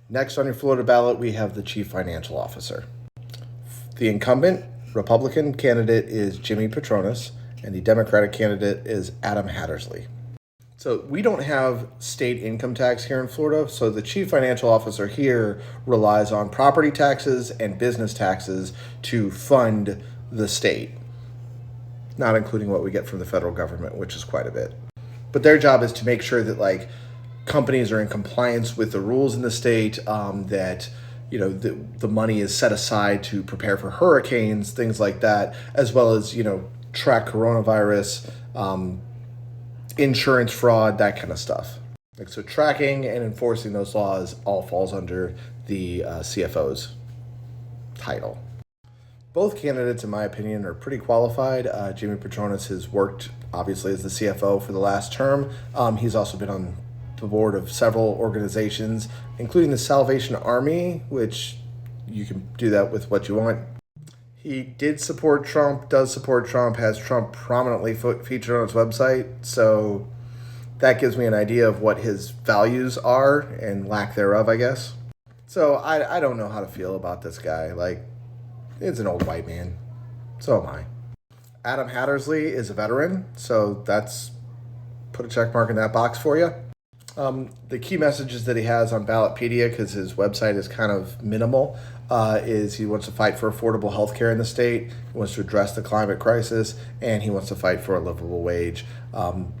Next on your Florida ballot, we have the Chief Financial Officer. The incumbent Republican candidate is Jimmy Patronis, and the Democratic candidate is Adam Hattersley. So we don't have state income tax here in Florida, so the chief financial officer here relies on property taxes and business taxes to fund the state, not including what we get from the federal government, which is quite a bit. But their job is to make sure that companies are in compliance with the rules in the state, that the money is set aside to prepare for hurricanes, things like that, as well as track coronavirus, insurance fraud, that kind of stuff. So tracking and enforcing those laws all falls under the CFO's title. Both candidates, in my opinion, are pretty qualified. Jimmy Patronis has worked, obviously, as the CFO for the last term. He's also been on the board of several organizations, including the Salvation Army, which you can do that with what you want. He did support Trump, does support Trump, has Trump prominently featured on his website. So that gives me an idea of what his values are and lack thereof, I guess. So I don't know how to feel about this guy. It's an old white man. So am I. Adam Hattersley is a veteran, so that's put a check mark in that box for you. The key messages that he has on Ballotpedia, because his website is kind of minimal, is he wants to fight for affordable health care in the state, he wants to address the climate crisis, and he wants to fight for a livable wage.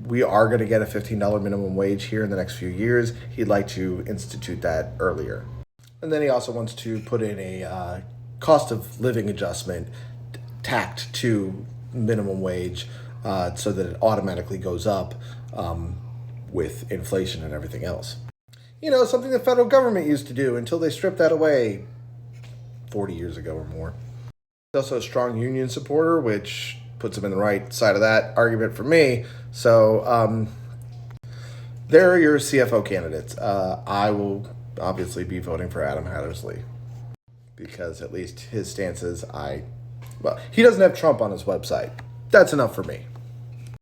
We are going to get a $15 minimum wage here in the next few years. He'd like to institute that earlier. And then he also wants to put in a cost of living adjustment tacked to minimum wage, so that it automatically goes up with inflation and everything else. Something the federal government used to do until they stripped that away 40 years ago or more. He's also a strong union supporter, which puts him in the right side of that argument for me. So there are your CFO candidates. I will obviously be voting for Adam Hattersley because at least his stances, he doesn't have Trump on his website. That's enough for me.